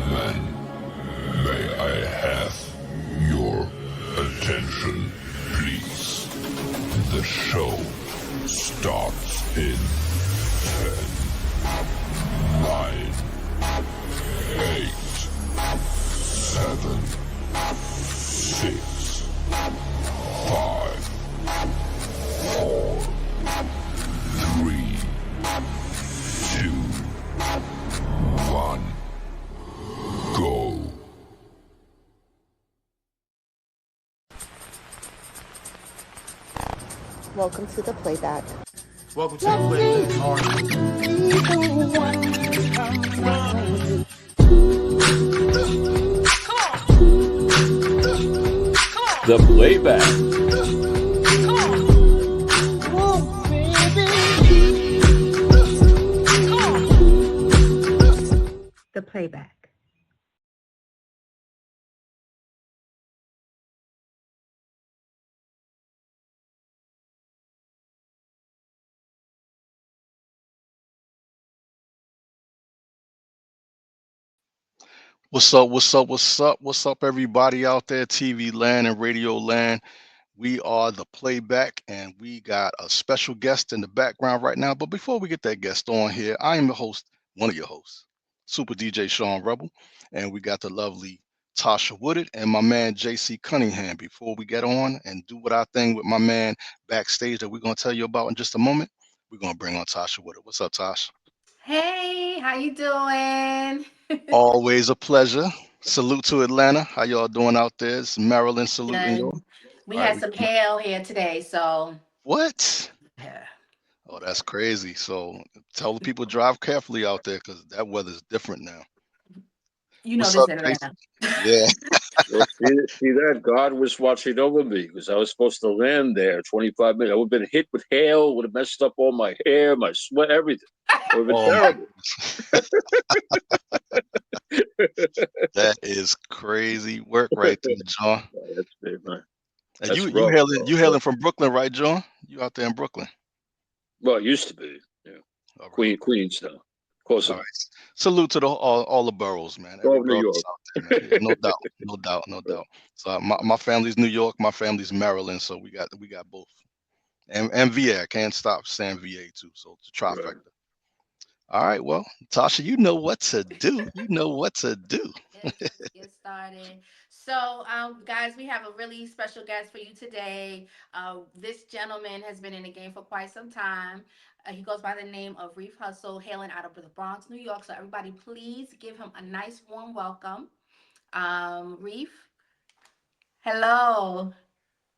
gentlemen, may I have your attention, please? The show starts in 10, 9, 8, 7, 6, 5, 4, 3, 2, 1, go. Welcome to the playback. Welcome to the playback. The playback. The playback. What's up, what's up, what's up, what's up, everybody out there, TV land and radio land. We are the playback, and we got a special guest in the background right now. But before we get that guest on here, I am the host, one of your hosts, Super DJ Sean Rebel, and we got the lovely Tasha Woodard and my man JC Cunningham. Before we get on and do what our thing with my man backstage that we're going to tell you about in just a moment, we're going to bring on Tasha Woodard. What's up, Tasha? Hey, how you doing? Always a pleasure. Salute to Atlanta. How y'all doing out there? It's Maryland saluting y'all. We All had right, some hail here today, so What? yeah. Oh, that's crazy. So tell the people drive carefully out there because that weather's different now. You know What's this up, in Jason? Atlanta. Yeah. Well, see that? God was watching over me because I was supposed to land there 25 minutes. I would have been hit with hail, would have messed up all my hair, my sweat, everything. It would have been Oh, terrible. that is crazy work right there, John. That's big, man. And That's you rough, hailing from Brooklyn, right, John? You out there in Brooklyn? Well, it used to be. Yeah. All right. Queens now. Close All enough. right. Salute to all the boroughs, man. Every All of New borough York. that's out there, man. Yeah, no doubt, no doubt, no doubt. So my family's New York, my family's Maryland, so we got both. And VA, I can't stop saying VA too. So it's a trifecta. Right. All right, well, Tasha, you know what to do. You know what to do. Let's get started. So, guys, we have a really special guest for you today. This gentleman has been in the game for quite some time. He goes by the name of Reef Hustle, hailing out of the Bronx, New York. So, everybody, please give him a nice warm welcome. Reef, hello.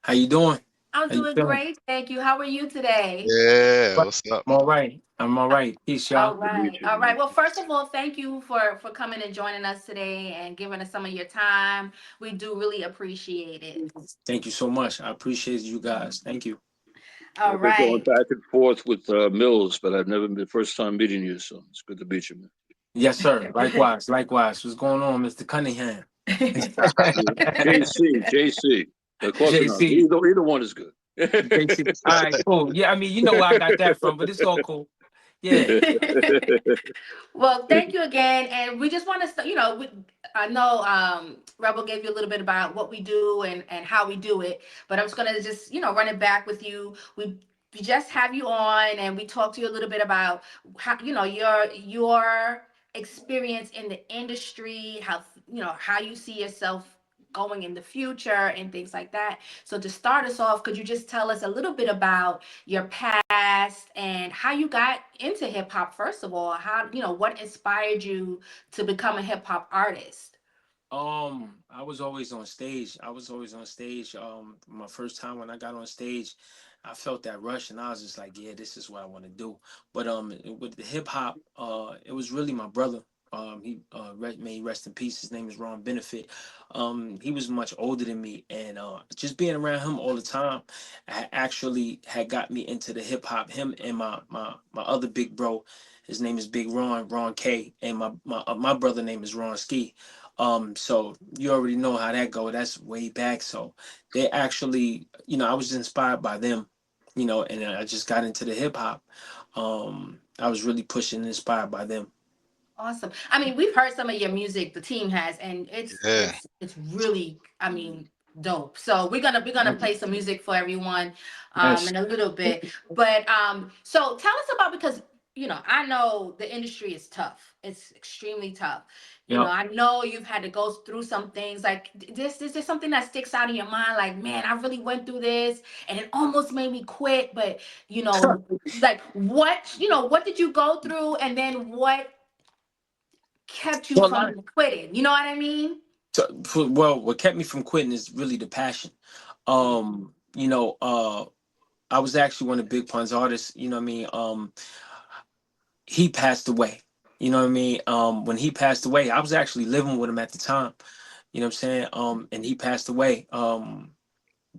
How you doing? I'm How you doing feeling? great, thank you. How are you today? Yeah, what's up? I'm all right. I'm all right. Peace, y'all. All right. All right. Well, first of all, thank you for coming and joining us today and giving us some of your time. We do really appreciate it. Thank you so much. I appreciate you guys. Thank you. All I've been going right. back and forth with Mills, but I've never been the first time meeting you, so it's good to meet you, man. Yes, sir. Likewise. Likewise. What's going on, Mr. Cunningham? JC. Close enough. JC. Either one is good. JC. All right, cool. Yeah, I mean, you know where I got that from, but it's all cool. Yeah. Well, thank you again. And we just want to, I know Rebel gave you a little bit about what we do and how we do it, but I'm just going to just, run it back with you. We just have you on and we talked to you a little bit about how, your experience in the industry, how you see yourself going in the future and things like that. So to start us off, could you just tell us a little bit about your past and how you got into hip hop? First of all, what inspired you to become a hip hop artist? I was always on stage. My first time when I got on stage, I felt that rush and I was just like, yeah, this is what I want to do. But with the hip hop, it was really my brother. He may rest in peace. His name is Ron Benefit. He was much older than me, and just being around him all the time, actually had got me into the hip hop. Him and my other big bro, his name is Big Ron K, and my brother name is Ron Ski. So you already know how that go. That's way back. So they actually, I was inspired by them, and I just got into the hip hop. I was really pushing and inspired by them. Awesome. I mean, we've heard some of your music, the team has, and Yeah. it's really, I mean, dope. So we're gonna play some music for everyone Yes. in a little bit. But so tell us about, because I know the industry is tough. It's extremely tough. Yep. I know you've had to go through some things. Like this is there something that sticks out in your mind? Like, man, I really went through this and it almost made me quit, but like what did you go through, and then what kept you Well, a lot. from quitting? You know what I mean? Well, what kept me from quitting is really the passion. You know, I was actually one of Big Pun's artists. You know what I mean? He passed away. You know what I mean? When he passed away, I was actually living with him at the time. You know what I'm saying? And he passed away.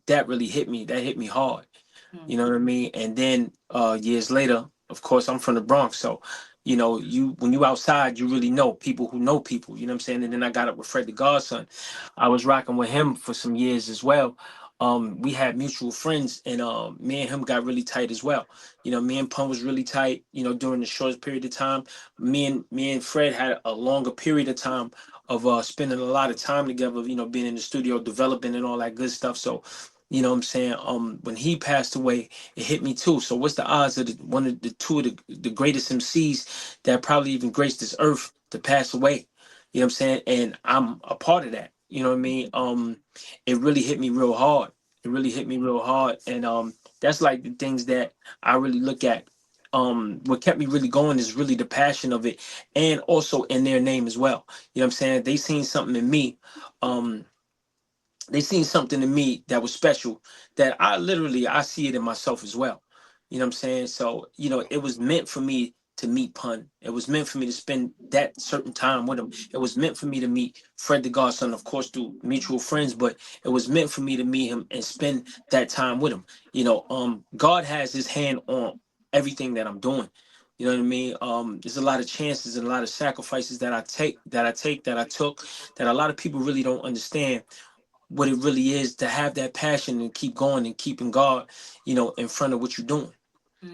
That really hit me. That hit me hard. Mm. You know what I mean? And then years later, of course, I'm from the Bronx, so you when you outside, you really know people who know people. You know what I'm saying? And then I got up with Fred the Godson. I was rocking with him for some years as well. We had mutual friends, and me and him got really tight as well. Me and Pun was really tight. During the short period of time, me and Fred had a longer period of time of spending a lot of time together. Being in the studio, developing, and all that good stuff. So what I'm saying? When he passed away, it hit me too. So what's the odds of one of the two of the greatest MCs that probably even graced this earth to pass away? You know what I'm saying? And I'm a part of that. You know what I mean? It really hit me real hard. It really hit me real hard. And that's like the things that I really look at. What kept me really going is really the passion of it, and also in their name as well. You know what I'm saying? They seen something in me. They seen something in me that was special, that I see it in myself as well. You know what I'm saying? So, it was meant for me to meet Pun. It was meant for me to spend that certain time with him. It was meant for me to meet Fred the Godson, of course, through mutual friends, but it was meant for me to meet him and spend that time with him. God has his hand on everything that I'm doing. You know what I mean? There's a lot of chances and a lot of sacrifices that I took, that a lot of people really don't understand what it really is to have that passion and keep going and keeping God, in front of what you're doing.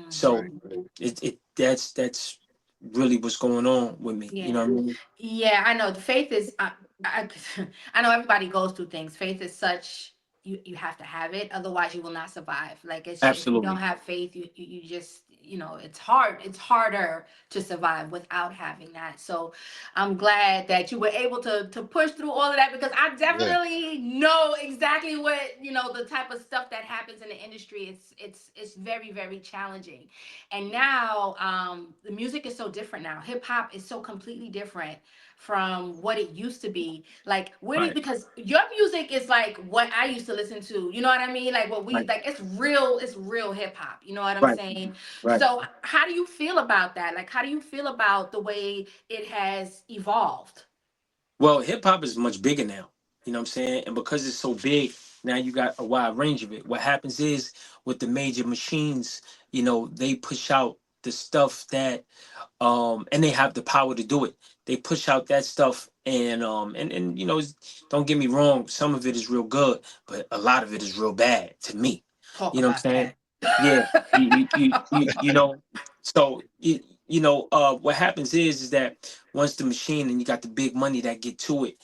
So Mhm. that's really what's going on with me. You know Yeah. what I mean? Yeah, I know. The faith is, I, I know everybody goes through things. Faith is such, you have to have it. Otherwise, you will not survive. Like if you don't Absolutely. have faith, you just, it's hard. It's harder to survive without having that. So I'm glad that you were able to push through all of that, because I Yeah. definitely know exactly what, the type of stuff that happens in the industry. It's very, very challenging. And now the music is so different now. Hip hop is so completely different from what it used to be. Like, where do you, Right. because your music is like what I used to listen to. You know what I mean? Like what we Right. like, it's real hip hop. You know what I'm Right. saying? Right. So how do you feel about that? Like, how do you feel about the way it has evolved? Well, hip hop is much bigger now. You know what I'm saying? And because it's so big, now you got a wide range of it. What happens is, with the major machines, they push out the stuff that and they have the power to do it. They push out that stuff, and don't get me wrong, some of it is real good, but a lot of it is real bad to me. Talk You know what I'm about saying? that. Yeah. So what happens is that once the machine and you got the big money that get to it,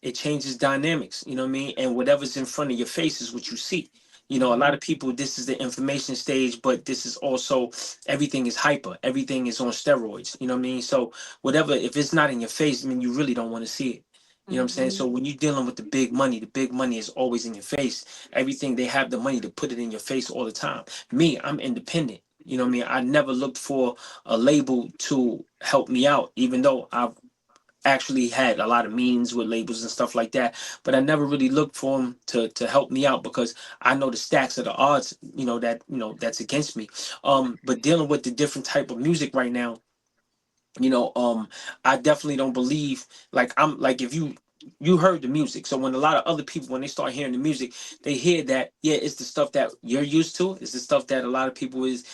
it changes dynamics. You know what I mean? And whatever's in front of your face is what you see. A lot of people, this is the information stage, but this is also, everything is hyper, everything is on steroids. You know what I mean? So whatever, if it's not in your face, I mean, you really don't want to see it. You know what I'm saying? Mhm. So when you're dealing with the big money is always in your face. Everything, they have the money to put it in your face all the time. Me, I'm independent. You know what I mean? I never looked for a label to help me out, even though I've actually had a lot of meetings with labels and stuff like that. But I never really looked for them to help me out, because I know the stacks of the odds, that's against me. But dealing with the different type of music right now, you know um I definitely don't believe, like, I'm like, if you heard the music, so when a lot of other people, when they start hearing the music, they hear that, yeah, it's the stuff that you're used to, it's the stuff that a lot of people is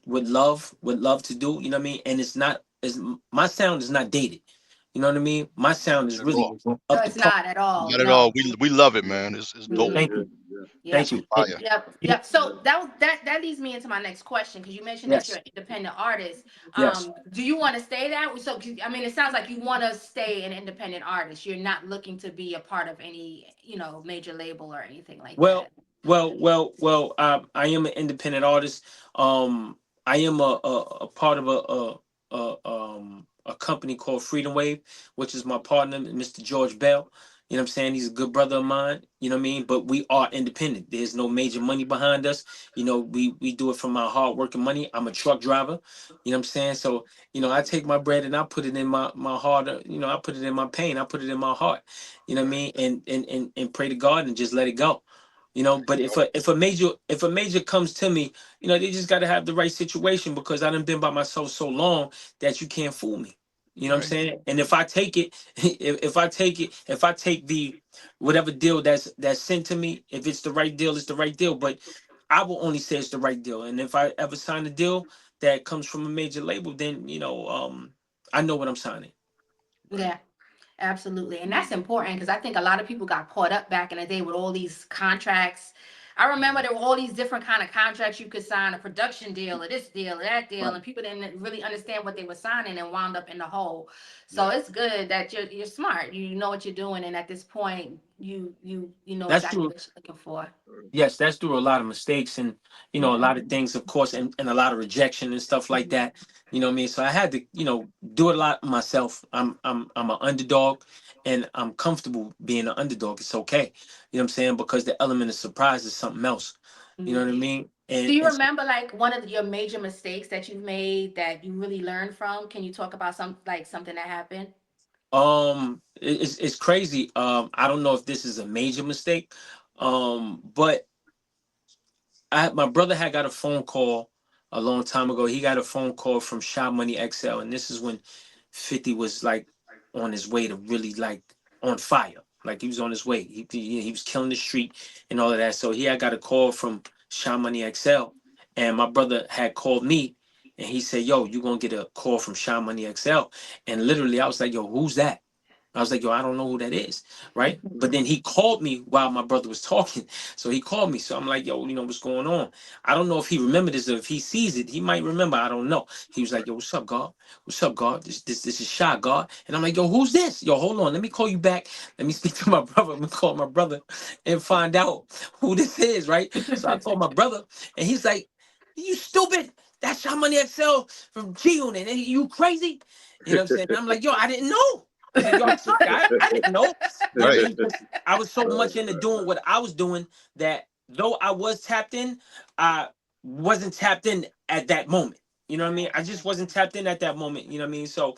would love to do. You know what I mean? And it's not, is my sound is not dated. You know what I mean? My sound is Not at really all. No, up to it's par. not at all. Not at all. No. We love it, man. It's dope. Thank you. Yep. Thank you. Fire. Yep. So that leads me into my next question, because you mentioned that Yes. you're an independent artist. Yes. Do you want to stay that? So, I mean, it sounds like you want to stay an independent artist. You're not looking to be a part of any, major label or anything like Well, that. well. I am an independent artist. I am a part of a company called Freedom Wave, which is my partner, Mr. George Bell. You know what I'm saying? He's a good brother of mine. You know what I mean? But we are independent. There's no major money behind us. We do it from our hard working money. I'm a truck driver. You know what I'm saying? So, I take my bread and I put it in my heart. I put it in my pain. I put it in my heart. You know what I mean? And pray to God and just let it go. But if a major comes to me, they just got to have the right situation, because I done been by myself so long that you can't fool me. You know what I'm Right. saying? And if I take it, if I take the whatever deal that's sent to me, if it's the right deal, it's the right deal. But I will only say it's the right deal. And if I ever sign a deal that comes from a major label, then I know what I'm signing. Yeah. Absolutely. And that's important, because I think a lot of people got caught up back in the day with all these contracts. I remember there were all these different kind of contracts you could sign, a production deal or this deal or that deal, Right. and people didn't really understand what they were signing and wound up in the hole. So Yeah. it's good that you're smart. You know what you're doing, and at this point you know That's exactly true. what you're looking for. Yes, that's through a lot of mistakes and a Yeah. lot of things, of course, and a lot of rejection and stuff like that. You know what I mean? So I had to, do a lot myself. I'm an underdog, and I'm comfortable being an underdog. It's okay. You know what I'm saying? Because the element of surprise is something else. You know what I mean? Do And you and remember like one of your major mistakes that you've made that you really learned from? Can you talk about something that happened? it's crazy. I don't know if this is a major mistake. But my brother had got a phone call a long time ago. He got a phone call from Shy Money XL, and this is when 50 was like on his way to really like on fire. Like he was on his way. He was killing the street and all of that. So he had got a call from Shy Money XL, and my brother had called me, and he said, "Yo, you gonna get a call from Shy Money XL?" And literally, I was like, "Yo, who's that?" I was like, yo, I don't know who that is, right? But then he called me while my brother was talking. So he called me. So I'm like, yo, what's going on? I don't know if he remembered this or if he sees it. He might remember. I don't know. He was like, yo, what's up, God? What's up, God? This is Shy, God. And I'm like, yo, who's this? Yo, hold on. Let me call you back. Let me speak to my brother. Let me call my brother and find out who this is, right? So I called my brother, and he's like, you stupid. That's Shy Money XL from G Unit. And you crazy? You know what I'm saying? And I'm like, yo, I didn't know. I was like, yo, I didn't know. You know what I Right. mean? 'Cause I was so much into doing what I was doing that though I was tapped in, I wasn't tapped in at that moment. You know what I mean? I just wasn't tapped in at that moment. You know what I mean? So,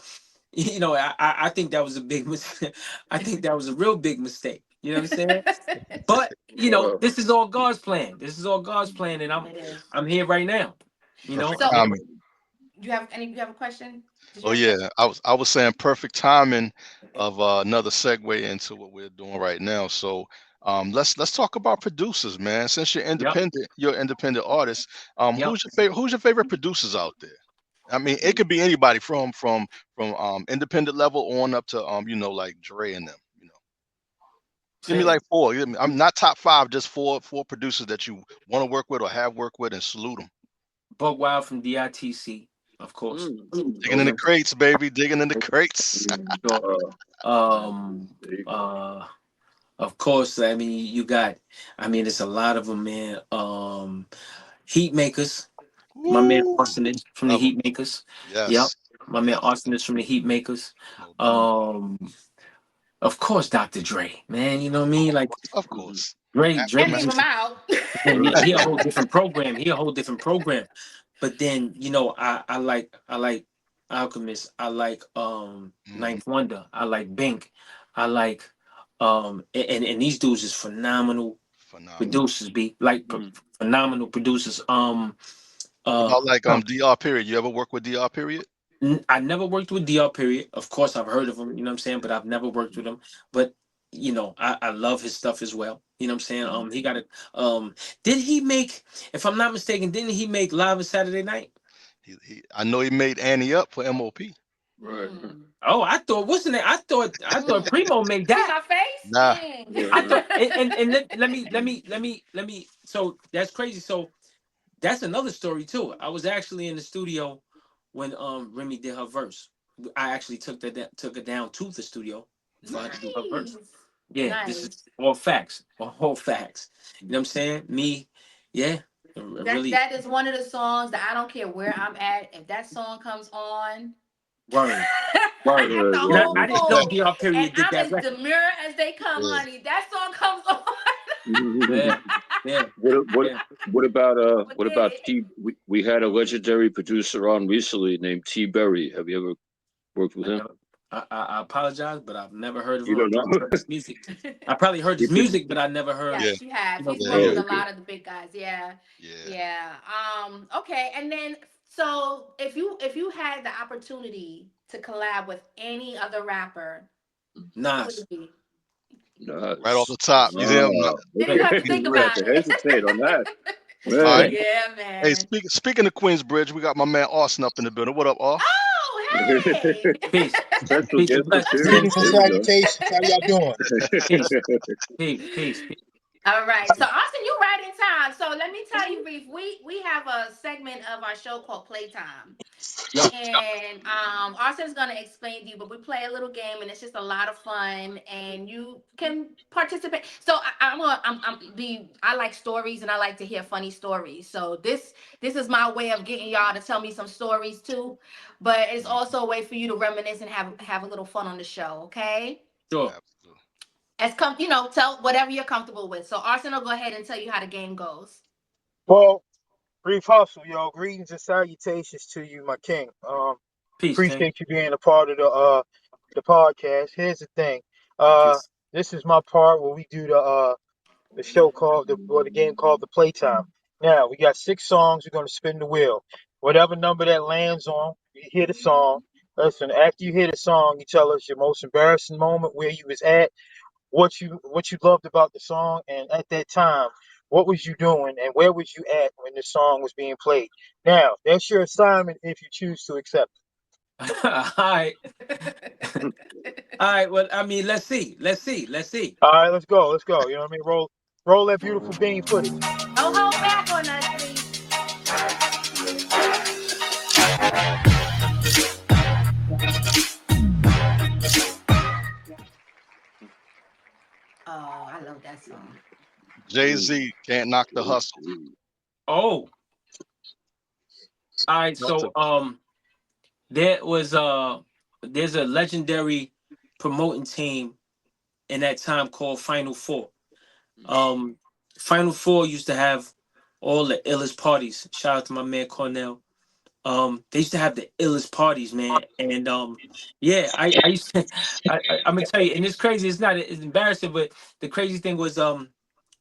I think that was a big mistake. I think that was a real big mistake. You know what I'm saying? But Wow. this is all God's plan. This is all God's plan, and I'm It is. I'm here right now. You know, Perfect So I'm timing. you have a question? Did you Oh have a yeah. question? I was saying perfect timing of another segue into what we're doing right now. So let's talk about producers, man. Since Yep, you're an independent artist. yep. Who's your favorite producers out there? I mean, it could be anybody from independent level on up to like Dre and them. Give me Say like four. I'm not top five, just four producers that you want to work with or have worked with, and salute them. Buck Wild from DITC, of course. Digging in the crates, baby. Digging in the crates. Sure. Uh, Um, there you go. of course, I mean, it's a lot of them, man. Heat Makers, my man Woo! Austin is from the Love them. Heat Makers. Yep. Yes. My man Austin is from the Heat Makers. No doubt. Um, of course, Dr. Dre, man, you know what I mean? Like Of course. Dre Can't is leave Master. him out. man, he a whole different program. He a whole different program. But then, I like Alchemist. I like Mhm. Ninth Wonder. I like Bink. I like and these dudes is phenomenal Phenomenal. producers, be like phenomenal producers. What Uh about like DR period? You ever work with DR period? I never worked with DR period. Of course I've heard of him, you know what I'm saying, but I've never worked with him. But I love his stuff as well. You know what I'm saying? He got a did he make, if I'm not mistaken, didn't he make Live on Saturday Night? I know he made Annie up for MOP. Right. Oh, I thought what's the name? I thought Primo made See that. my face? Nah. I thought, and let me. So that's crazy. So that's another story too. I was actually in the studio when Remy did her verse. I actually took her down to the studio for her to do her verse. Yeah, this is all facts, all facts. You know what I'm saying? Me, yeah, really. That is one of the songs that I don't care where I'm at. If that song comes on, Word. I have the And whole I didn't know floor. DR And Period did I'm that as record. demure as they come, Yeah. honey. That song comes on. Yeah. What about But what did about it. T? We had a legendary producer on recently named T Berry. Have you ever worked with him? I apologize, but I've never heard of You him. I don't probably know? heard his music. I probably heard his music, but I never heard. Yeah. Yes, you have. You know, He's Yeah, worked yeah. with a lot of the big guys. Yeah. Yeah. Okay. And then so if you had the opportunity to collab with any other rapper, who would Nas. it be? Nice. Right off the top. You see him? Didn't even have to Okay, think you had about to it. hesitate on that. All right. Man. Yeah, Hey, man. speaking of Queensbridge, we got my man Austin up in the building. What up, Austin? Oh, hey. Peace. Special Peace and guest blessings. appearance. Greetings and There we go. salutations. How y'all doing? Peace. All right. So Austin, you right in time. So let me tell you, Reef, we have a segment of our show called Playtime. Yep. And Austin's gonna explain to you, but we play a little game and it's just a lot of fun and you can participate. So I like stories and I like to hear funny stories. So this is my way of getting y'all to tell me some stories too. But it's also a way for you to reminisce and have a little fun on the show, okay? Sure. Absolutely. Tell whatever you're comfortable with. So Austin will go ahead and tell you how the game goes. Well, Reef Hustle, yo. Greetings and salutations to you, my king. Peace, Tank. Appreciate you being a part of the podcast. Here's the thing. Thank you. This is my part where we do the show called the game called the Playtime. Now we got 6 songs. We're gonna spin the wheel. Whatever number that lands on, you hear the song. Listen, after you hear the song, you tell us your most embarrassing moment, where you was at, what you loved about the song, and at that time, what was you doing and where was you at when the song was being played. Now that's your assignment if you choose to accept it. All right. All right. Well, I mean, let's see. All right, let's go. You know what I mean? Roll that beautiful bean footage. Don't hold back on us, Reef. Oh, I love that song. Jay-Z can't knock the hustle. Oh. All right. So there's a legendary promoting team in that time called Final Four. Final Four used to have all the illest parties. Shout out to my man Cornell. They used to have the illest parties, man. And yeah, I used to I'm gonna tell you, and it's crazy, it's embarrassing, but the crazy thing was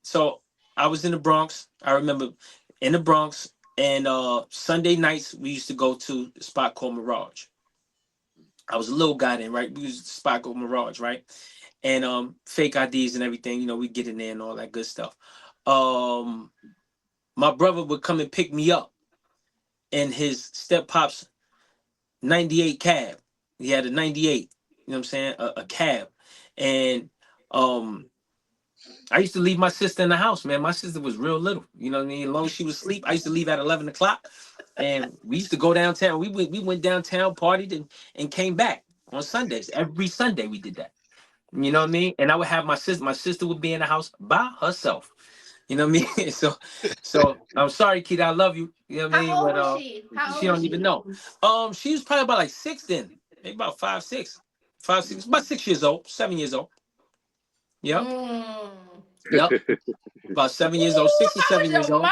so I was in the Bronx. I remember in the Bronx, and Sunday nights we used to go to a spot called Mirage. I was a little guy then, right? We used to spot called Mirage, right? And fake IDs and everything, we get in there and all that good stuff. My brother would come and pick me up in his step pop's 98 cab. He had a 98, you know what I'm saying? A cab. And I used to leave my sister in the house, man. My sister was real little, you know what I mean? As long as she was asleep, I used to leave at 11 o'clock. And we used to go downtown. We went downtown, partied, and came back on Sundays. Every Sunday we did that. You know what I mean? And I would have my sister. My sister would be in the house by herself. You know what I mean? So I'm sorry, kid. I love you. You know what I mean? How old But was she? she don't even know. She was probably about like 6 then. Maybe about 5, 6. 5, 6, about 6 years old, 7 years old. Yep. Yep. About 7 years old, 6 or 7 years old.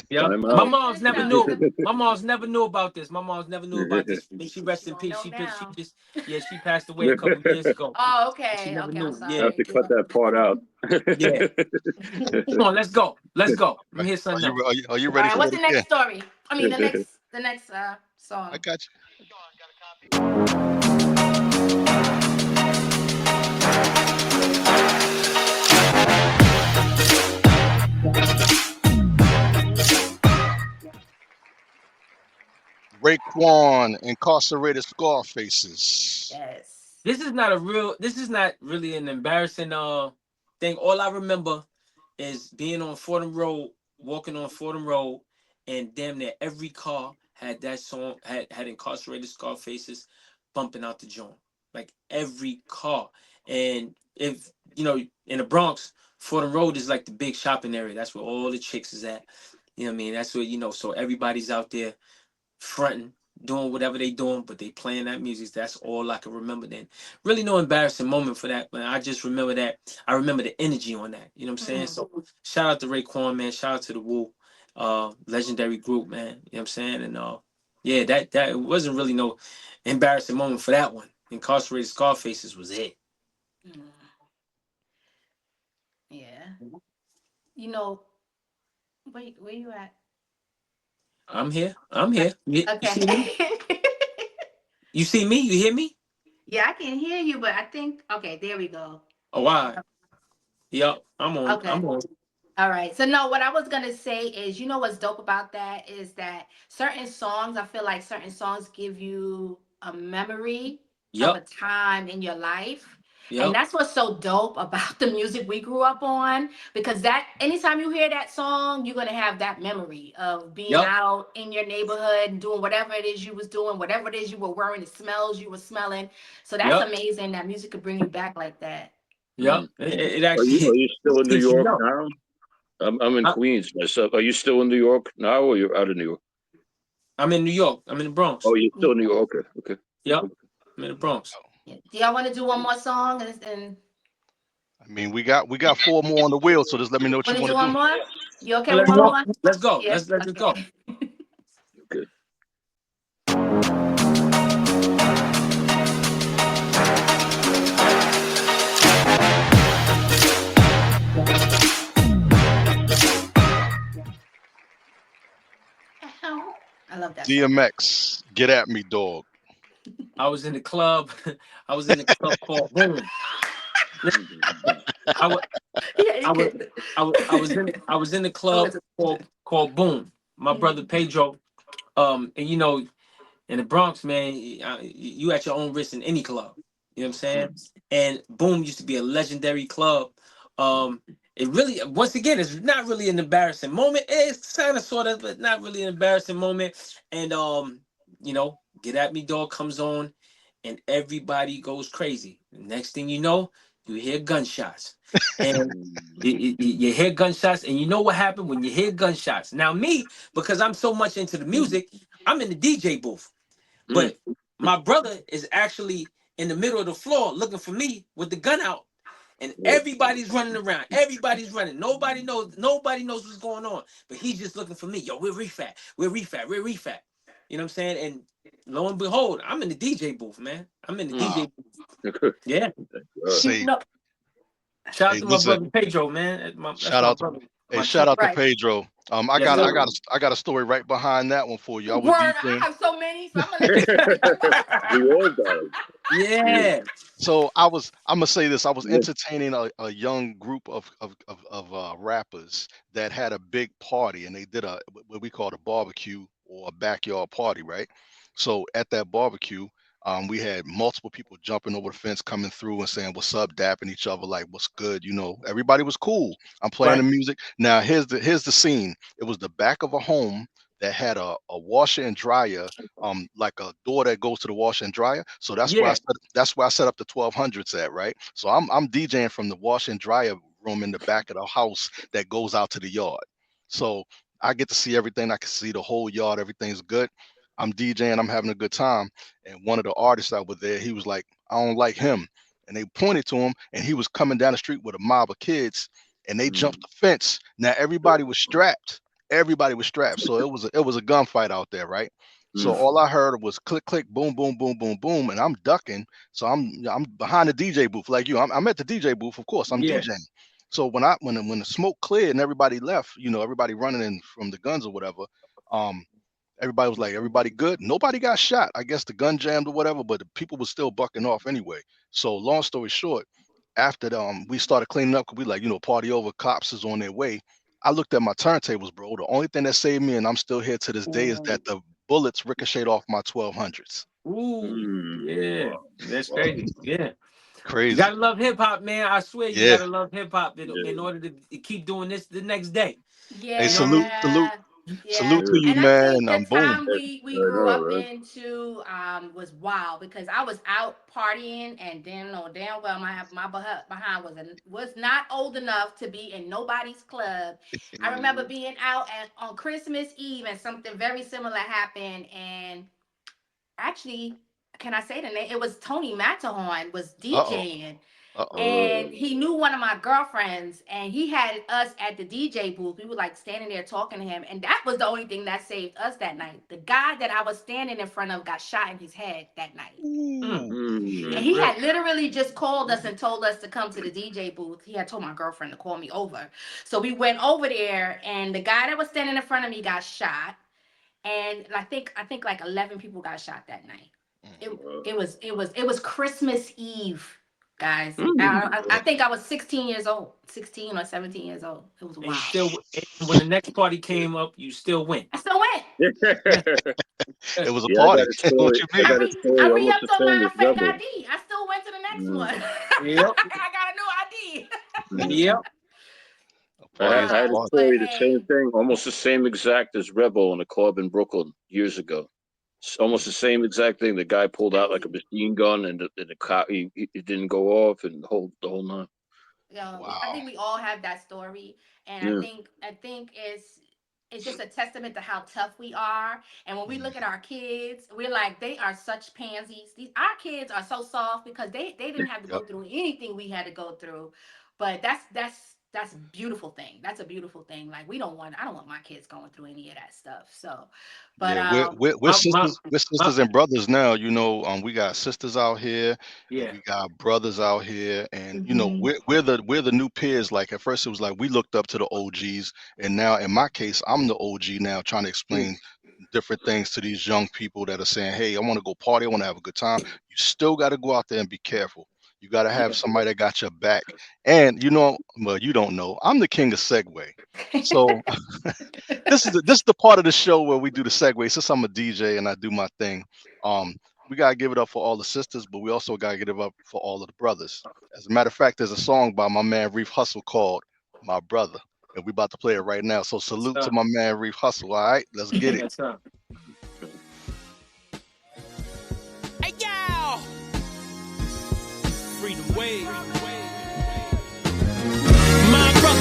Yep. My moms never knew. My moms never knew about this. May she rest in peace. She passed away a couple years ago. Oh, okay. She never Okay, knew. I'm sorry. I have to cut that part out. Yeah. Come on, let's go. Let me hear something else. Are you All ready right, for what's it the next again? story? I mean, the next song. I got you. Raekwon, incarcerated scar faces. Yes. This is not really an embarrassing thing. All I remember is being on Fordham Road, walking on Fordham Road, and damn near every car had that song, had incarcerated Scarfaces bumping out the joint. Like every car. And if in the Bronx, Fordham Road is like the big shopping area. That's where all the chicks is at. You know what I mean? That's where, so everybody's out there fronting, doing whatever they doing, but they playing that music. That's all I can remember then. Really no embarrassing moment for that, but I just remember that. I remember the energy on that. You know what I'm saying? So shout out to Raekwon, man. Shout out to the Woo, legendary group, man. You know what I'm saying? And yeah, that it wasn't really no embarrassing moment for that one. Incarcerated Scarfaces was it. Yeah. You know, where you at? I'm here. You see me? Okay. You see me? You hear me? Yeah, I can hear you, but I think okay, there we go. Oh, wow. Yep, I'm on. Okay. I'm on. All right. So no, what I was gonna say is, what's dope about that is that certain songs, I feel like certain songs give you a memory of a Yep. time in your life. And Yep. that's what's so dope about the music we grew up on. Because that anytime you hear that song, you're gonna have that memory of being Yep. out in your neighborhood and doing whatever it is you was doing, whatever it is you were wearing, the smells you were smelling. So that's Yep. amazing that music could bring you back like that. Yep. It Are you actually still in New keeps you York young. now? I'm in I, Queens myself. Are you still in New York now, or you're out of New York? I'm in New York. I'm in the Oh, Bronx. you're Yeah. still in New York. Okay, okay. Yep. I'm in the Bronx. Yeah. Do y'all want to do one more song and I mean, we got 4 more on the wheel, so just let me know what you want to want do to one do. more? You okay with Let's one go. more? Let's go. Yeah. Let's just go. Okay. Okay. I love that song. DMX, get at me, dog. I was in the club. I was in the club called Boom. I was Yeah, I you was could. I was in the Oh, club it's called Boom. My brother Mhm. Pedro. And in the Bronx, man, you at your own risk in any club. You know what I'm saying? And Boom used to be a legendary club. It really, once again, it's not really an embarrassing moment. It's kind of sort of, but not really an embarrassing moment. And Get At Me Dog comes on, and everybody goes crazy. Next thing you know, you hear gunshots, and you hear gunshots, and you know what happened when you hear gunshots. Now me, because I'm so much into the music, I'm in the DJ booth. Mm. But my brother is actually in the middle of the floor looking for me with the gun out. And Oh. everybody's running around. Everybody's running. Nobody knows. Nobody knows what's going on. But he's just looking for me. Yo, we're refat. We're refat. We're refat. You know what I'm saying? And lo and behold, I'm in the DJ booth, man. I'm in the Mm. DJ booth. Yeah. Say, No, Shout out hey, to my listen, brother Pedro, man. That's shout my out to, brother. hey, My shout truth. out to right. Pedro. I Yes, got, I sir. got, I got a story right behind that one for you. I Word, was I DJing. have so many, so I'm gonna let you go. We all got it. Yeah. So I'm gonna say this. I was entertaining a young group of rappers that had a big party, and they did what we call a barbecue or a backyard party, right? So at that barbecue, we had multiple people jumping over the fence, coming through and saying what's up, dapping each other, like what's good. Everybody was cool. I'm playing Right. the music. Now here's the scene. It was the back of a home that had a washer and dryer, like a door that goes to the washer and dryer. So Yeah. that's where I set up the 1200s at, right? So I'm DJing from the washer and dryer room in the back of the house that goes out to the yard. So I get to see everything. I can see the whole yard. Everything's good. I'm DJing. I'm having a good time. And one of the artists that were there, he was like, I don't like him. And they pointed to him, and he was coming down the street with a mob of kids, and they jumped the fence. Now everybody was strapped. Everybody was strapped. So it was a gunfight out there, right? So Mm. all I heard was click, click, boom, boom, boom, boom, boom, and I'm ducking. So I'm behind the DJ booth like you. I'm at the DJ booth, of course. I'm Yeah. DJing. So when the smoke cleared and everybody left, everybody running in from the guns or whatever. Um, Everybody was like, everybody good. Nobody got shot. I guess the gun jammed or whatever, but the people were still bucking off anyway. So long story short, after we started cleaning up, 'cause we like, party over, cops is on their way. I looked at my turntables, bro. The only thing that saved me, and I'm still here to this day, is that the bullets ricocheted off my 1200s. Ooh, yeah, that's crazy. Yeah. You Crazy. gotta love hip hop, man. I swear you Yeah. gotta love hip hop in order to keep doing this the next day. Yeah. Hey, You know what I mean? Yeah. salute to you, And I man. think the And boom. time we I grew know, up right? into was wild because I was out partying and then know damn well my behind was not old enough to be in nobody's club. I remember being out on Christmas Eve and something very similar happened, and actually, can I say the name? It was Tony Matterhorn was Uh-oh. DJing. Uh-oh. And he knew one of my girlfriends, and he had us at the DJ booth. We were like standing there talking to him, and that was the only thing that saved us that night. The guy that I was standing in front of got shot in his head that night. Ooh. And he had literally just called us and told us to come to the DJ booth. He had told my girlfriend to call me over. So we went over there, and the guy that was standing in front of me got shot. And I think like 11 people got shot that night. It was Christmas Eve. Guys, I think I was 16 years old, 16 or 17 years old. It was wild. And when the next party came up, you still went. I still went. It was a party. What you mean? I re-upped on my fake ID. I still went to the next one. Yep. I got a new ID. Yep. I had to tell you the same thing, almost the same exact as Rebel in a club in Brooklyn years ago. It's almost the same exact thing. The guy pulled out like a machine gun, and the cop he didn't go off, and the whole nine. Wow. I think we all have that story, and I think it's just a testament to how tough we are. And when we look at our kids, we're like, they are such pansies. Our kids are so soft because they didn't have to go through anything we had to go through. But that's a beautiful thing. That's a beautiful thing. Like I don't want my kids going through any of that stuff. So, but we're sisters and brothers now. You know, we got sisters out here. Yeah. We got brothers out here, and you know, we're the new peers. Like at first, it was like we looked up to the OGs, and now in my case, I'm the OG now, trying to explain different things to these young people that are saying, "Hey, I want to go party. I want to have a good time." You still got to go out there and be careful. You got to have somebody that got your back. And you know, well, you don't know, I'm the king of segue. So this is the part of the show where we do the segue. Since I'm a DJ and I do my thing, we got to give it up for all the sisters, but we also got to give it up for all of the brothers. As a matter of fact, there's a song by my man Reef Hustle called My Brother, and we about to play it right now. So salute to my man Reef Hustle. All right, let's get it. Yes, sir. Hey, yo! Freedom wave.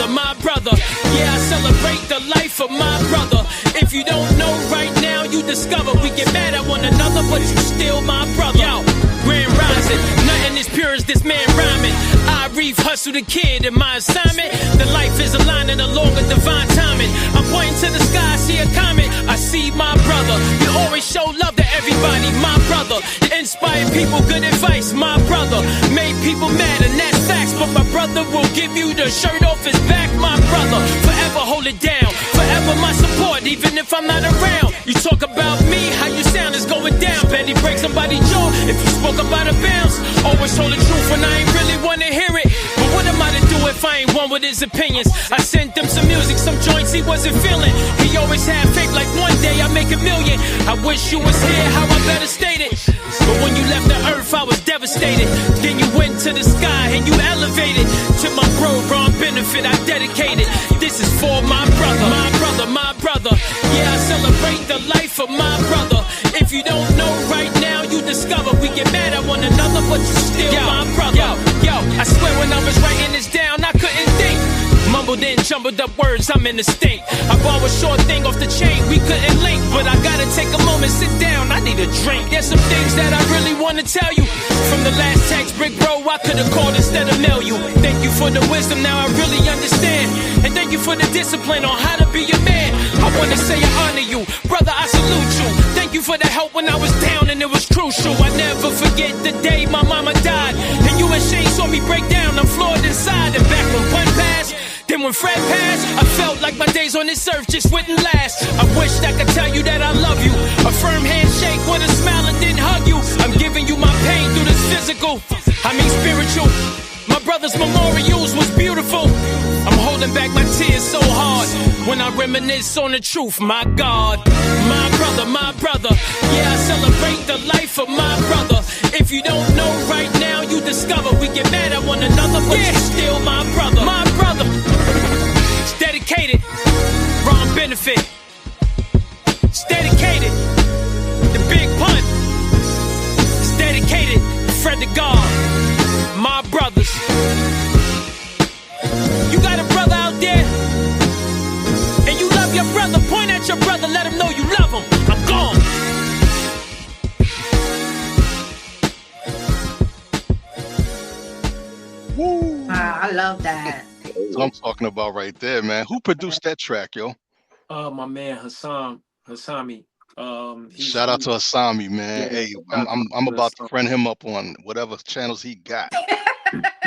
My brother, yeah, I celebrate the life of my brother. If you don't know right now, you discover we get mad at one another, but you still my brother. Yo, grand rising, nothing as pure as this man rhyming. I Reef Hustle the kid, and my assignment, the life is aligning along with divine timing. I'm pointing to the sky, I see a comet, I see my brother. You always show love to everybody, my brother. You inspire people, good advice, my brother. Made people mad, and that's facts, but my brother will give you the shirt off his back, my brother. Forever hold it down, forever my support, even if I'm not around. You talk about me, how you sound is going down. Betty break somebody's jaw if you spoke about a bounce. Always told the truth when I ain't really want to hear it. But what am I to do if I ain't one with his opinions? I sent him some music, some joints he wasn't feeling. He always had faith like one day I make $1 million. I wish you was here, how I better state it. But when you left the earth, I was devastated. Then you went to the sky and you elevated. To my bro, benefit, I dedicated. This is for my brother, my brother, my brother. Yeah, I celebrate the life of my brother. If you don't know right now, you discover we get mad at one another, but you still my brother. Yo, I swear when I was writing this down, I couldn't think. Mumbled in, jumbled up words, I'm in a stink. I bought a short thing off the chain, we couldn't link. But I gotta take a moment, sit down, I need a drink. There's some things that I really wanna tell you. From the last text, brick bro, I could've called instead of mail you. Thank you for the wisdom, now I really understand. And thank you for the discipline on how to be a man. I wanna say I honor you, brother, I salute you. Thank you for the help when I was down and it was crucial. I never forget the day my mama died. And you and Shane saw me break down, I'm floored inside. And back when one passed, then when Fred passed, I felt like my days on this earth just wouldn't last. I wished I could tell you that I love you. A firm handshake with a smile and didn't hug you. I'm giving you my pain through this physical, I mean spiritual. My brother's memorials was beautiful. I'm holding back my tears so hard when I reminisce on the truth, my God. My brother, life of my brother. If you don't know right now, you discover. We get mad at one another, but you're still my brother. My brother. It's dedicated. Wrong benefit. It's dedicated. The big pun. It's dedicated. Fred the God. My brothers. You got a brother out there, and you love your brother. Point at your brother, let him know you love him. I'm gone. Woo! I love that. That's what I'm talking about right there, man. Who produced that track, yo? My man Hassami. Shout out to Asami, man. Yeah, Hey, shout out to I'm about to Hassami. friend him up on whatever channels he got.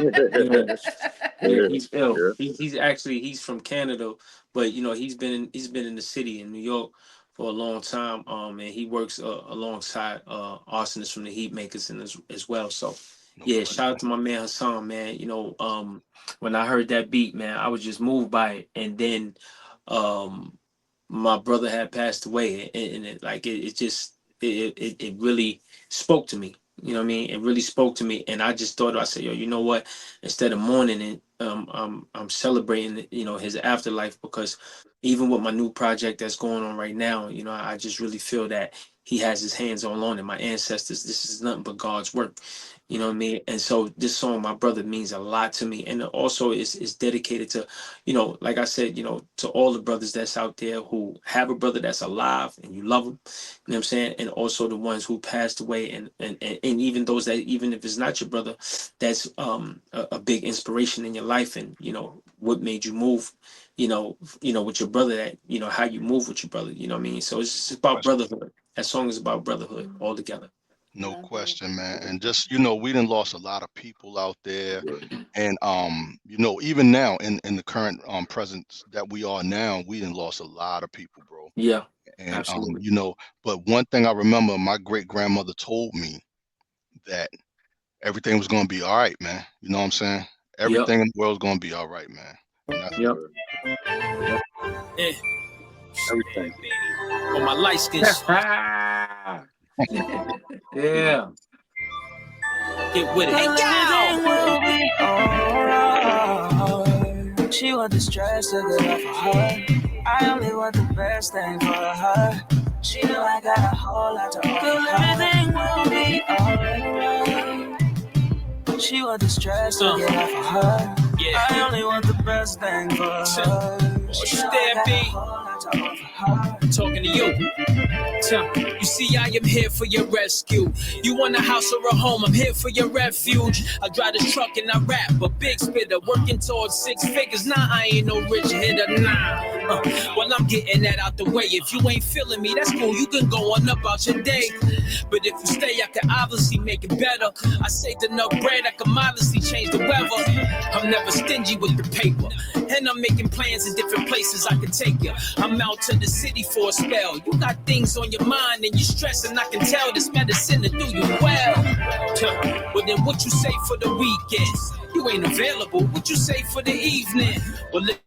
Yeah, he's ill. Yeah. He's from Canada, but you know he's been in the city in New York for a long time. And he works alongside arsonists from the Heat Makers and as well. So No yeah, question. shout out to my man Hassan, man. You know, when I heard that beat, man, I was just moved by it. And then my brother had passed away, and it really spoke to me. You know what I mean? It really spoke to me, and I just thought, I said, yo, you know what? Instead of mourning it, I'm celebrating, you know, his afterlife, because even with my new project that's going on right now, you know, I just really feel that he has his hands on it. My ancestors, this is nothing but God's work. You know what I mean? And so this song, My Brother, means a lot to me, and also is dedicated to, you know, like I said, you know, to all the brothers that's out there who have a brother that's alive and you love them. You know what I'm saying? And also the ones who passed away, and even those that, even if it's not your brother, that's a big inspiration in your life, and you know what made you move, you know, with your brother, that you know how you move with your brother. You know what I mean? So it's just about brotherhood. That song is about brotherhood altogether. No question, man. And just, you know, we done lost a lot of people out there. And you know, even now in the current presence that we are now, we done lost a lot of people, bro. Yeah, And absolutely. you know, but one thing I remember, my great grandmother told me that everything was gonna be all right, man. You know what I'm saying? Everything in the world's gonna be all right, man. And that's Yep. Yeah. Everything. On my light skin shit. Yeah. Get with it. Hey, She want the stress to get off of her. I only want the best thing for her. She know I got a whole lot to offer. Everything will be alright. She want the stress to get off of her. Yeah. I only want the best thing for her. She know I got a whole lot to offer her. Talking to you. You see, I am here for your rescue. You want a house or a home, I'm here for your refuge. I drive this truck and I rap, a big spitter, working towards 6 figures. Nah, I ain't no rich hitter, nah. Well, I'm getting that out the way. If you ain't feeling me, that's cool, you can go on about your day. But if you stay, I can obviously make it better. I saved enough bread, I can modestly change the weather. I'm never stingy with the paper, and I'm making plans in different places I can take you. I'm out to the city for a spell. You got things on your mind and you're stressing, I can tell this medicine to do you well. Well, then what you say for the weekends? You ain't available, what you say for the evening? Well, listen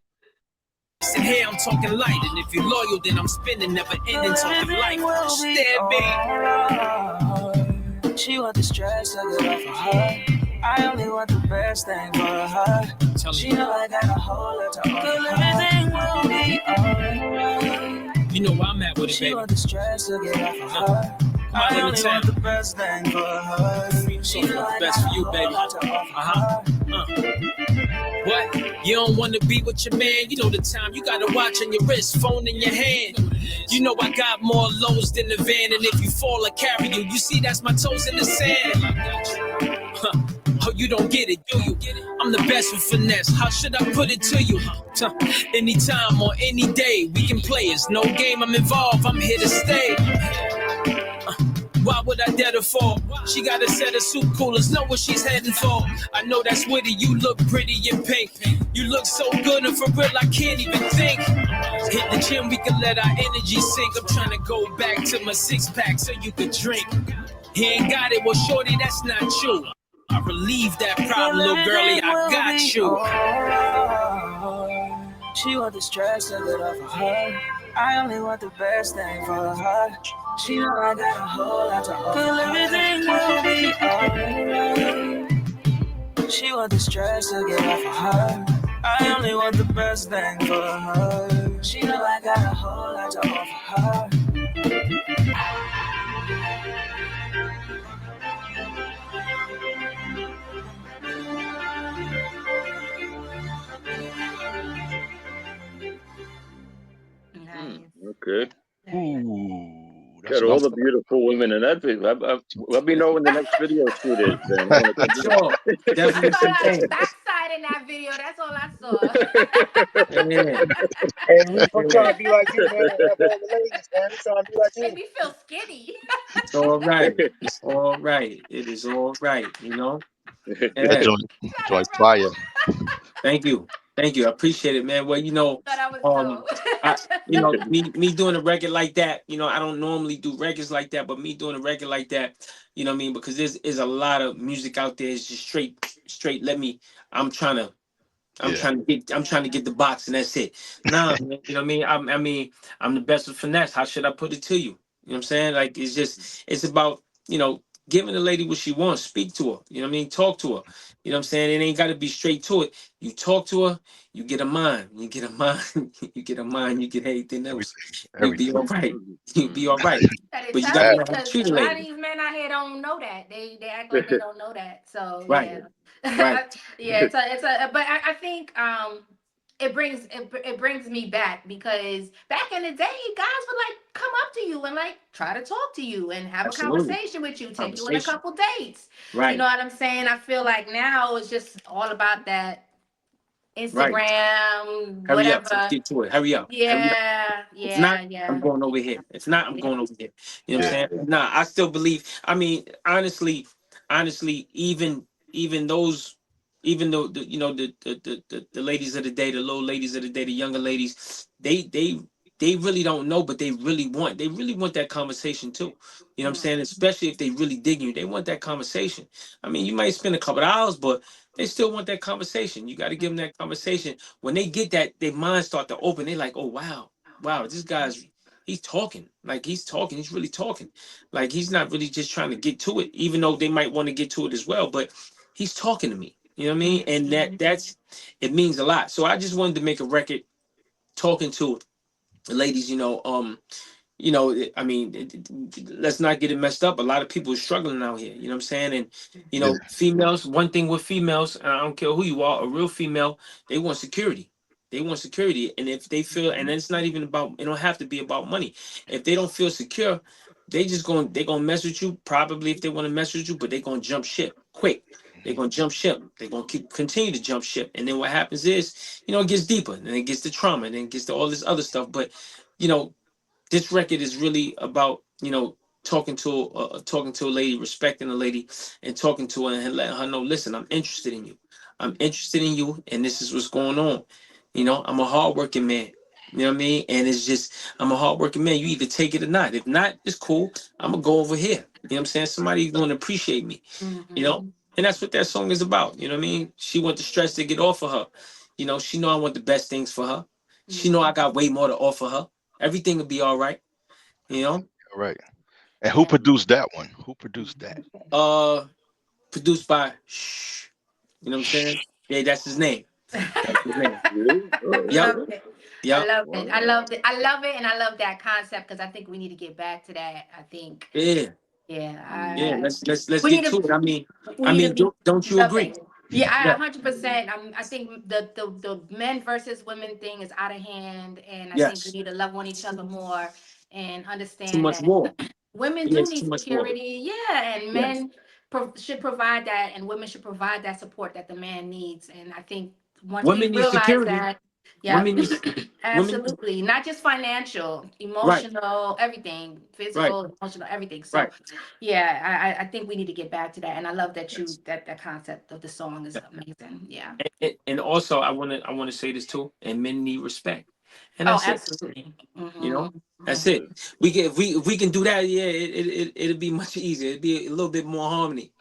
here, I'm talking light, and if you're loyal, then I'm spending never ending talking life. Stand big. She want the stress to get off of her. I only want the best thing for her. She know I got a whole lot to offer. Everything will be alright. You know where I'm at with it, She baby. want the stress to get off of her. I only want the best thing for her. She know I best got for you, a whole baby. lot to offer her. What? You don't want to be with your man? You know the time. You got a watch on your wrist, phone in your hand. You know I got more lows than the van, and if you fall, I carry you. You see, that's my toes in the sand. Oh, you don't get it, do you? I'm the best with finesse. How should I put it to you? Anytime or any day, we can play. It's no game I'm involved. I'm here to stay. Why would I dead her for? She got a set of soup coolers, know what she's heading for. I know that's witty, you look pretty in pink. You look so good and for real, I can't even think. Hit the gym, we can let our energy sink. I'm trying to go back to my 6-pack so you can drink. He ain't got it, well shorty, that's not you. I relieve that problem, little girlie, I got you. She want the stress to get off of her. I only want the best thing for her. She know I got a whole lot to offer. Girl, everything will be alright. She want the stress to get off of her. I only want the best thing for her. She know I got a whole lot to offer her. Nice. Okay. Ooh, that's Got what I'm all the talking beautiful women in that video. Let me know when the next video shoot is, then. I want to come Sure. I Definitely saw some that things. backside in that video. That's all I saw. Yeah. Hey, Reef, I'm trying Yeah. to be like you, man, and have all the ladies, man. I'm trying to be like Made you. me feel skinny. It's all right. It's all right. It is all right. You know? that Yeah. joint Shut up, fire. Rebel. Thank you. Thank you. I appreciate it, man. Well, Thought I was um, dope. I, me doing a record like that, I don't normally do records like that, but me doing a record like that, you know what I mean? Because there's a lot of music out there. It's just straight. I'm trying to, Yeah, I'm trying to get the box and that's it. Nah, man, you know what I mean? I'm the best with finesse. How should I put it to you? You know what I'm saying? Like, it's about, giving the lady what she wants. Speak to her. You know what I mean? Talk to her. You know what I'm saying? It ain't got to be straight to it. You talk to her, you get a mind. You get a mind. You get a mind. You get everything else. You be everything. all right. You be all Mm. right. Gotta But you tell got to you, know how to because treat a a lot of lady. these men out here don't know that. They act like they don't know that. So Right. yeah, Right. yeah. It's a. But I think it brings me back, because back in the day, guys would like come up to you and like try to talk to you and have a Absolutely. conversation with you, take you on a Conversation. couple dates. You know Right. what I'm saying? I feel like now it's just all about that Right. Instagram, Hurry up. Let's whatever. get to it. Hurry up. Hurry up. Yeah, If not, yeah, I'm yeah. going over here. If not, I'm going over here. You know what Yeah, I'm saying? Nah, I still believe. I mean, honestly, even those, even though the ladies of the day, the little ladies of the day, the younger ladies, they really don't know, but they really want that conversation too. You know what I'm saying? Especially if they really dig you, they want that conversation. I mean, you might spend a couple of hours, but they still want that conversation. You got to give them that conversation. When they get that, their minds start to open. They like, oh wow, this guy's he's talking. Like he's talking, he's really talking. Like he's not really just trying to get to it, even though they might want to get to it as well, but he's talking to me. You know what I mean? And that's it means a lot. So I just wanted to make a record talking to the ladies, I mean, let's not get it messed up. A lot of people are struggling out here. You know what I'm saying? And yeah, females. One thing with females, and I don't care who you are, a real female, they want security. They want security, and if they feel, and it's not even about, it don't have to be about money. If they don't feel secure, they're gonna mess with you. Probably if they want to mess with you, but they're gonna jump ship quick. They're gonna jump ship. They're gonna continue to jump ship, and then what happens is, it gets deeper, and then it gets to trauma, and then it gets to all this other stuff. But you know, this record is really about talking to a lady, respecting a lady, and talking to her and letting her know, listen, I'm interested in you. I'm interested in you, and this is what's going on. I'm a hardworking man. You know what I mean? And it's just, I'm a hardworking man. You either take it or not. If not, it's cool. I'm gonna go over here. You know what I'm saying? Somebody's gonna appreciate me. You know, and that's what that song is about. You know what I mean? She want the stress to get off of her. She know I want the best things for her. She know I got way more to offer her. Everything will be all right. You know. all right. And who Yeah. produced that one? Who produced that? Uh, Produced by Shh. You know what I'm saying? Yeah, that's his name. That's his name. Really? I Oh, Yep. love okay. it. I Yep. love it. I Wow. love it. I love it, and I love that concept, because I think we need to get back to that. I think, Yeah. Yeah. yeah, Let's we need get to to it. we need to be Don't you agree? loving. Yeah, I Yeah. 100%. I think the men versus women thing is out of hand, and I think we Yes. need to love on each other more and Too understand much that war. women do Yes. need Too much war. security. Yeah, and Yes. men should provide that, and women should provide that support that the man needs. And I think once we Women need realize security. that, yeah, Women need. Women. absolutely, not just financial, Right. emotional, everything, Right. physical, emotional, everything. So Right. yeah, I think we need to get back to that, and I love that that concept of the song is Yeah. amazing. Yeah. And also, I want to say this too. And men need respect. And Oh, that's it. absolutely. You know, that's Hmm. it. If we can do that, yeah, it'll be much easier. It'll be a little bit more harmony.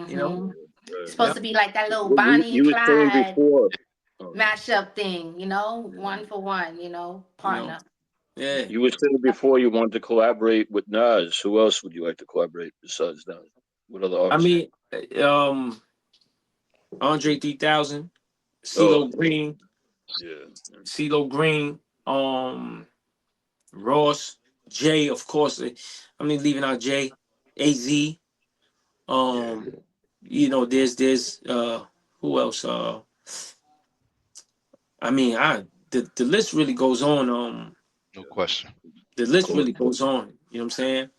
You know. Hmm. Right. Supposed Yeah. to be like that little You, Bonnie you and were saying Clyde before. Oh, mashup thing, Yeah. one for one, You know. partner. Yeah. You were saying before you wanted to collaborate with Nas. Who else would you like to collaborate besides Nas? What other I artists? mean, Andre 3000, Oh, CeeLo Green, yeah. CeeLo Green, Ross, Jay, of course. I mean, leaving out Jay, AZ. Yeah, You know, there's who else? I mean, the list really goes on. no question. The list really goes on. You know what I'm saying?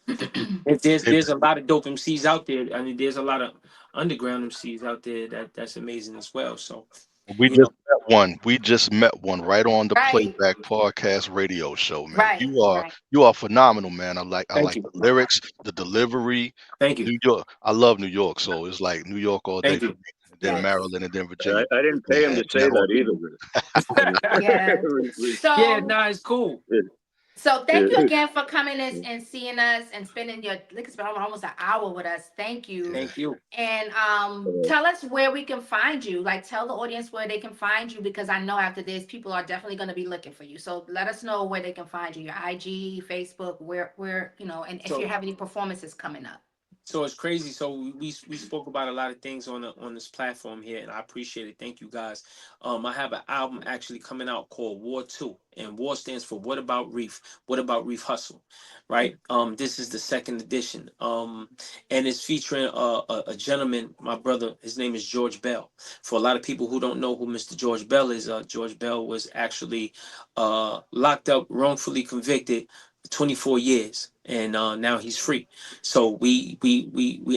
If It, there's a lot of dope MCs out there. I mean, there's a lot of underground MCs out there that's amazing as well. So, we you know, just met one. We just met one right on the Right. Playback Podcast radio show, man. Right. Right. You are phenomenal, man. I thank like you, the lyrics, the delivery. thank you, New York. I love New York, so it's like New York all day thank for you. me. And then Yes. Maryland and then Virginia. I didn't pay him to And say that all, that either. Yeah. Yeah, So. nah, it's cool. So thank you again for coming and seeing us and spending your almost an hour with us. Thank you. yeah. Thank you. And tell us where we can find you. Like tell the audience where they can find you because I know after this people are definitely going to be looking for you. So let us know where they can find you. Your IG, Facebook, where and if So, you have any performances coming up. So it's crazy. So we spoke about a lot of things on this platform here, and I appreciate it. Thank you guys. I have an album actually coming out called War 2, and War stands for What About Reef? What About Reef Hustle? Right. This is the second edition. And it's featuring a gentleman, my brother. His name is George Bell. For a lot of people who don't know who Mr. George Bell is, George Bell was actually locked up, wrongfully convicted, 24 years, and now he's free. So we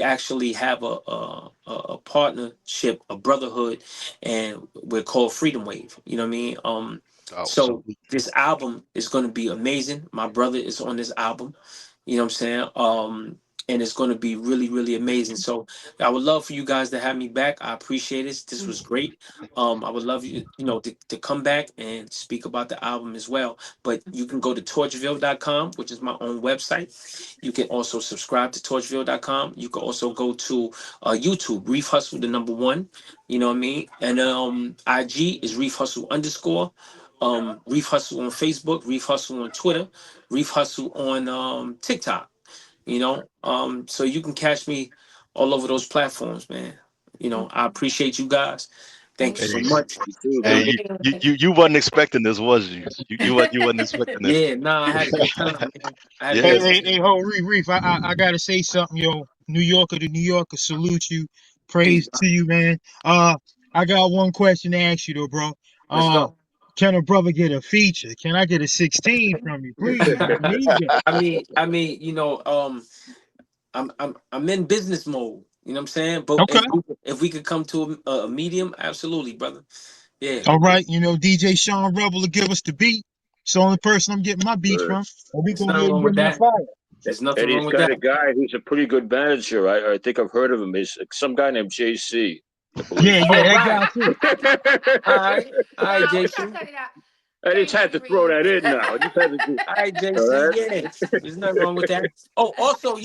actually have a partnership, a brotherhood, and we're called Freedom Wave. You know what I mean? Oh, So salute. this album is going to be amazing. My brother is on this album. You know what I'm saying? And it's going to be really, really amazing. So I would love for you guys to have me back. I appreciate it. This was great. I would love you, to come back and speak about the album as well. But you can go to torchville.com, which is my own website. You can also subscribe to torchville.com. You can also go to YouTube, Reef Hustle, the number one. You know what I mean? And IG is Reef Hustle _ Reef Hustle on Facebook, Reef Hustle on Twitter, Reef Hustle on TikTok. So you can catch me all over those platforms, man. I appreciate you guys. Thank you Thank so Hey, you. much. hey, Thank you. you wasn't expecting this, was you? You wasn't expecting this. Yeah, nah, I had a good time, man. I had a Yeah, good Hey, time. ho, Reef, I gotta say something, yo. New Yorker to New Yorker, salute you. Peace, Praise bro. to you, man. I got one question to ask you though, bro. Let's Uh, go. can a brother get a feature? Can I get a 16 from you, please? I need that. I mean, I'm in business mode. You know what I'm saying? But Okay. if we could come to a medium, absolutely, brother. Yeah, All right. DJ Sean Rebel will give us the beat. It's the only person I'm getting my beats from. And we there's gonna nothing go ahead and wrong give with him that that. fire. There's nothing And wrong he's with got a that. guy who's a pretty good manager. I think I've heard of him. He's some guy named JC, I believe. Yeah, All that right, guy too. all right, No, we're not Jason. cutting out. I just Thank had to you, throw Reef. that in now. I just had to do. All right, All JC. right. Yeah, there's nothing wrong with that. Oh, also,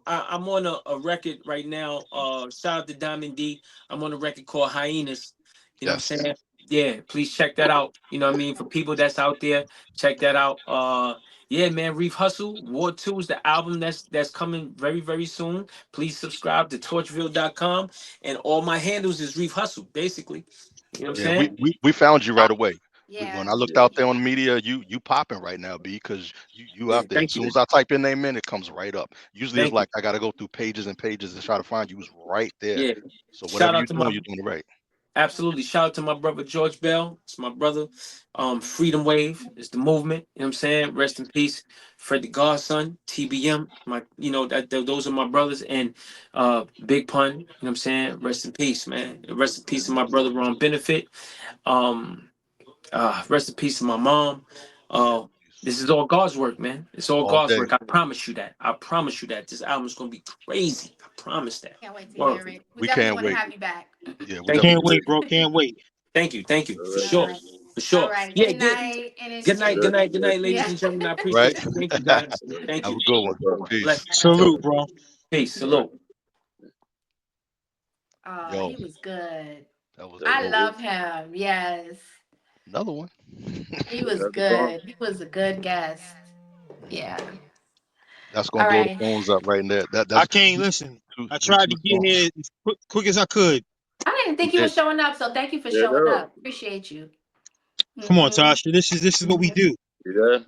I'm on a record right now. Shout out to Diamond D. I'm on a record called Hyenas. You know what I'm yes. saying? Yeah, please check that out. You know what I mean? For people that's out there, check that out. Yeah, man, Reef Hustle, War 2 is the album that's coming very, very soon. Please subscribe to torchville.com. And all my handles is Reef Hustle, basically. You know what I'm Yeah, we, saying? we we found you right away. When Yeah. I looked out there on the media, you popping right now, B, because you Yeah, out there. As thank soon you. as I type your name in, it comes right up. Usually it's Thank you. like I gotta go through pages and pages to try to find you. It's right there. Yeah. So Shout whatever out to my you're doing it right. Absolutely. Shout out to my brother George Bell. It's my brother. Freedom Wave is the movement. You know what I'm saying? Rest in peace. Freddie Godson, TBM. Those are my brothers. And Big Pun, you know what I'm saying? Rest in peace, man. Rest in peace to my brother Ron Benefit. Um, Rest in peace to my mom. Yeah, This is all God's work, man. It's all all God's day. work. I promise you that. I promise you that. This album is gonna be crazy. I promise that. Can't wait to Word. hear it. We We definitely can't want to wait. have you back. Yeah, we Thank you. Can't definitely. wait, bro. Can't wait. Thank you. For Yeah. All sure. right. For All sure. right. Yeah, Good good. night and Good night. Good enjoy. night. Good night, ladies Yeah. and gentlemen. I Right. appreciate it. Thank you, guys. Thank Have you. a good one. Peace. Bless. All right. Salute, bro. Peace. Salute. Oh, Yo, he was good. that was I dope. love him. Yes. Another one. He was Another gone. good. He was a good guest. Yeah. That's gonna All blow the right. phones up right there. I That's can't listen. I tried two to get songs. here as quick as I could. I didn't You think you were did. showing up, so thank you for showing Yeah. up. Appreciate you. Come on, Mm-hmm. Tasha. This is what we do. Yeah.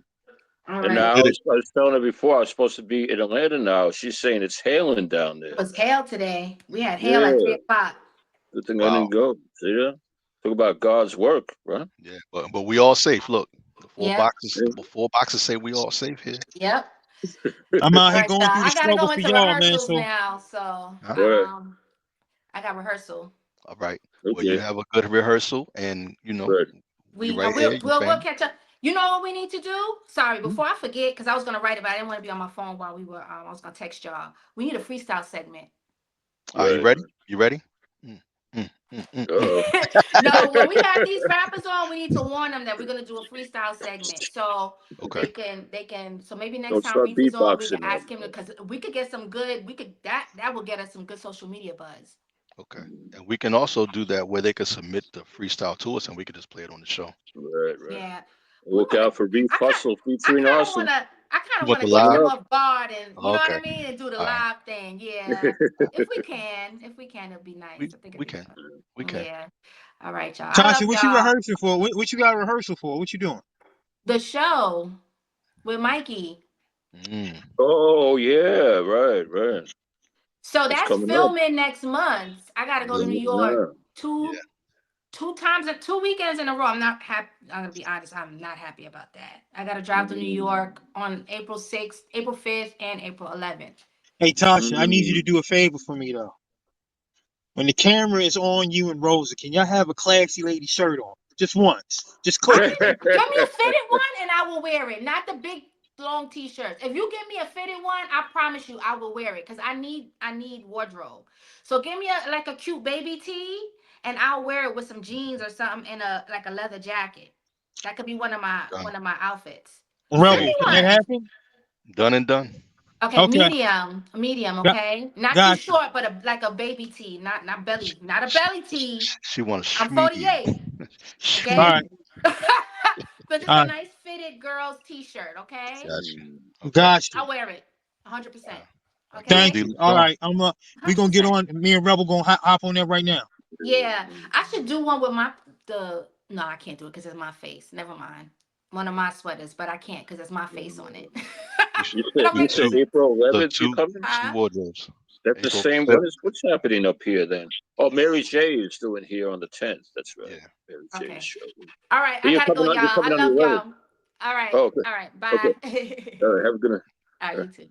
All And right. now Did it. I was telling her before I was supposed to be in Atlanta now. She's saying it's hailing down It there. was hail today. We had hail at Yeah. 3:00. Good thing I Wow. didn't go. See that? Talk about God's work, right? Yeah, but we all safe. Look, Yep. the 4 boxes say we all safe here. Yep. I'm out All here right, going y'all. through the I gotta struggle go for into y'all, man. rehearsals So now. So Huh? Right. I got rehearsal. All right. Well, you Okay. have a good rehearsal, and Right. we We right here, we'll your we'll family. catch up. You know what we need to do? Sorry, Hmm. before I forget, because I was gonna write it, but I didn't want to be on my phone while we were. I was gonna text y'all. We need a freestyle segment. Are you Right. ready? You ready? Mm, mm. Uh-oh. No, when we have these rappers on, we need to warn them that we're gonna do a freestyle segment, so Okay. they can. So maybe next Don't time start Reef is on, we can beatboxing now. ask him because we could get some good. We could that will get us some good social media buzz. Okay. And we can also do that where they could submit the freestyle to us, and we could just play it on the show. Right, right. Yeah, we Look want to. out for Reef I kind Hustle I featuring kind of Arson. want to. I kind You of want want the to catch Coming live? them up. off guard and you know what Okay. I mean, and do the All right. live thing. Yeah, if we can, it'd be nice. I think it'd We be can. fun. We can. Yeah. All right, y'all. I Tasha, love what you y'all. rehearsing for? What you got rehearsal for? What you doing? The show with Mikey. Mm. Oh, yeah. Right, right. So That's that's coming up. filming next month. I got to go to New York Yeah. two Yeah. two times or 2 weekends in a row. I'm not happy. I'm gonna be honest. I'm not happy about that. I got to drive to New York on April 6th, April 5th, and April 11th. Hey, Tasha, I need you to Mm. do a favor for me though. When the camera is on you and Rosa, can y'all have a classy lady shirt on? Just once. Just click it. Give me a fitted one and I will wear it. Not the big long t-shirts. If you give me a fitted one, I promise you I will wear it because I need wardrobe. So give me a cute baby tee and I'll wear it with some jeans or something and a leather jacket. That could be one of my Done. one of my outfits. Send Hey, me Rebel, can that one. happen? done and done. Okay, Okay. medium, Got, okay? Not too got you. short, but like a baby tee, not belly, not a belly tee. She want a I'm schmeedy. 48. All Okay. right. Schmeedy. But just All a right. nice fitted girl's t-shirt, okay? Got you. Okay. Got you. I'll wear it 100%. Give the Okay? Thank you. dealers All go. right. We gonna get 100%. on. Me and Rebel gonna hop on that right now. Yeah. I should do one with no, I can't do it because it's my face. Never mind. One of my sweaters, but I can't because it's my face on it. You should You But said I'll you make look it. said two. April Look 11th you two. coming? Two Huh? wardrobes. That's the April same. 5th. What's happening up here then? Oh, Mary J is doing here on the 10th. That's right. Yeah. Mary J's Okay. show. All right. But I gotta go, y'all. you're I coming on love your way. y'all. All right. Oh, okay. All right. Okay. Bye. All right. Have a good night. All All right, right. you too.